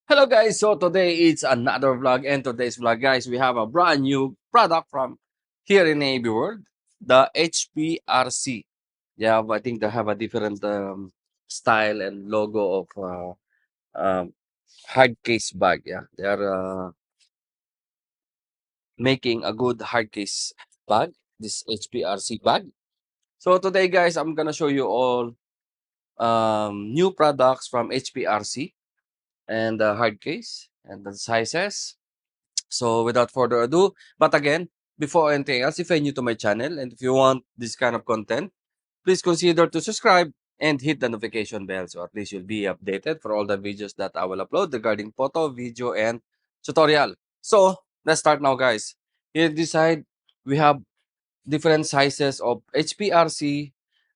Hello guys, so today it's another vlog, and today's vlog guys, we have a brand new product from here in AB World, the HPRC. Yeah, I think they have a different style and logo of um, hard case bag. Yeah, they are making a good hard case bag, this HPRC bag. So today guys, I'm gonna show you all new products from HPRC and the hard case and the sizes. So without further ado, but again, before anything else, if you're new to my channel and if you want this kind of content, please consider to subscribe and hit the notification bell so at least you'll be updated for all the videos that I will upload regarding photo, video, and tutorial. So let's start now, guys. Here this side, we have different sizes of HPRC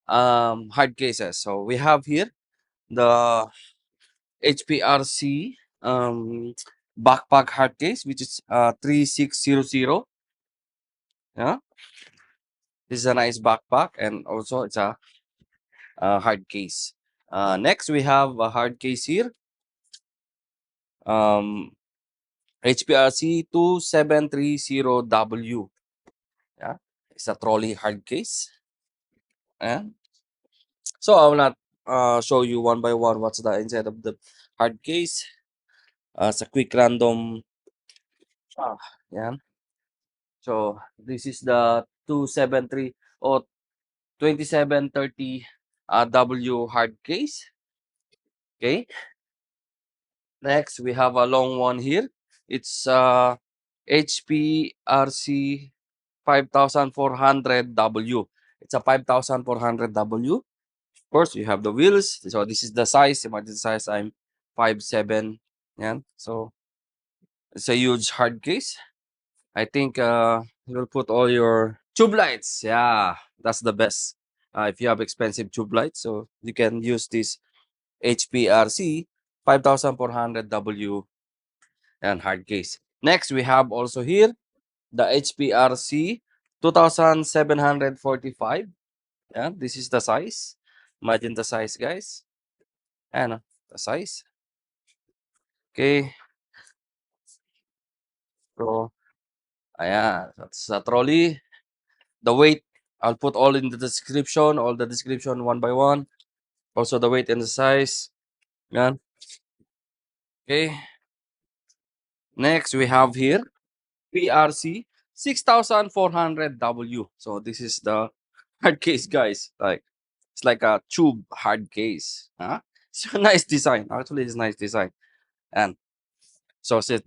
hard cases. So we have here the HPRC backpack hard case, which is 3600. Yeah, this is a nice backpack, and also it's a hard case. Next, we have a hard case here. Um, HPRC 2730W. Yeah, it's a trolley hard case. Yeah. So I will not show you one by one what's the inside of the hard case. It's a quick random. Ah, yeah. So this is the 273 or 2730 W hard case. Okay. Next, we have a long one here. It's HPRC 5400W. It's a 5400W. Of course, you have the wheels. So this is the size. Imagine the size. I'm 5'7". Yeah. So it's a huge hard case. I think you'll put all your tube lights. Yeah, that's the best. If you have expensive tube lights, so you can use this HPRC 5400W and hard case. Next, we have also here the HPRC 2745. Yeah, this is the size. Imagine the size, guys. And the size. Okay, so ayan, that's a trolley. The weight, I'll put all in the description, all the description one by one. Also the weight and the size. Yan. Okay. Next, we have here PRC 6400W. So this is the hard case, guys. Like it's like a tube hard case. Huh? It's a nice design. Actually, it's nice design. And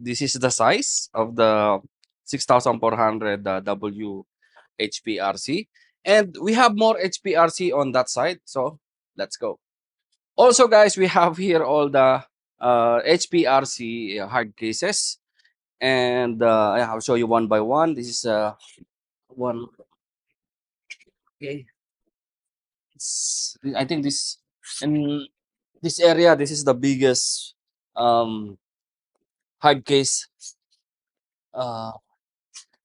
this is the size of the 6400 W HPRC. And we have more HPRC on that side. So let's go. Also, guys, we have here all the HPRC hard cases. And yeah, I'll show you one by one. This is one. Okay. I think this in this area, this is the biggest um, hard case. Uh,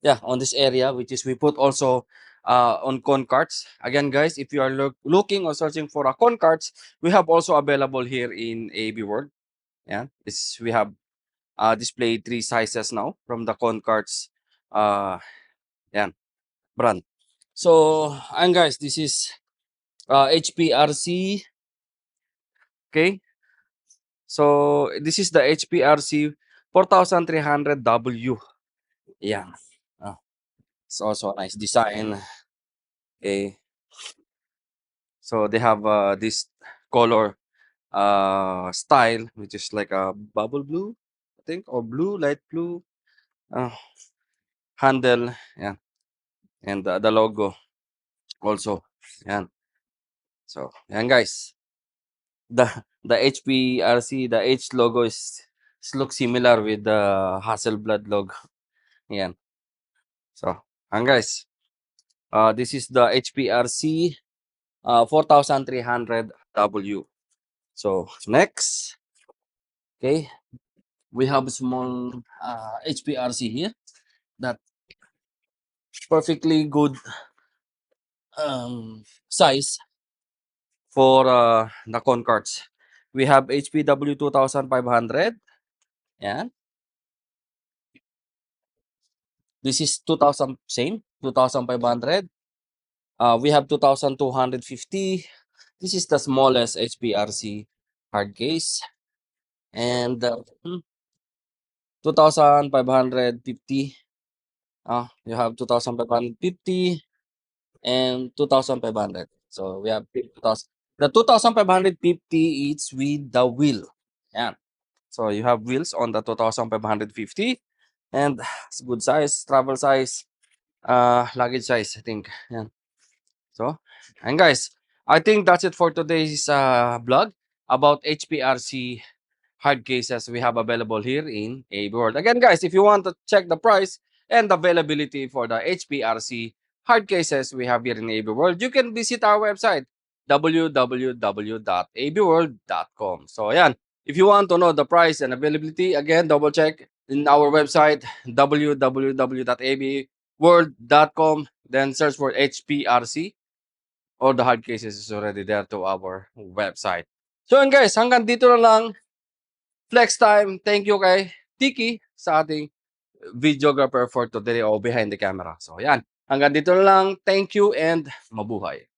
yeah, on this area, which is we put also on con cards. Again, guys, if you are looking or searching for a con cards, we have also available here in AB World. Yeah, this we have displayed three sizes now from the con cards. Yeah, brand. So, and guys, this is HPRC. Okay, so this is the HPRC 4300W. Yeah, it's also a nice design. Okay, so they have this color style, which is like a bubble blue, I think, or blue, light blue uh, handle. Yeah, and the logo also. Yeah. So, yan guys. The HPRC, the H logo looks similar with the Hasselblad logo. Yan. So, yan guys. This is the HPRC 4300W. So, next, okay, we have a small HPRC here that perfectly good size for the con cards. We have HPW 2500. Yan. This is 2,000 same, 2,500. We have 2,250. This is the smallest HPRC hard case. And 2,550. You have 2,550 and 2,500. So we have 2,000. The 2,550 is with the wheel. Yeah. So you have wheels on the 2,550 and it's good size, travel size, luggage size, I think. Yeah. So, and guys, I think that's it for today's blog about HPRC hard cases we have available here in AB World. Again, guys, if you want to check the price and availability for the HPRC hard cases we have here in AB World, you can visit our website www.abworld.com. So, ayan, if you want to know the price and availability, again, double check in our website www.abworld.com. Then search for HPRC. All the hard cases is already there to our website. So, yun guys, hanggang dito na lang. Flex time. Thank you kay Tiki sa ating videographer for today o behind the camera. So, yan. Hanggang dito na lang. Thank you and mabuhay.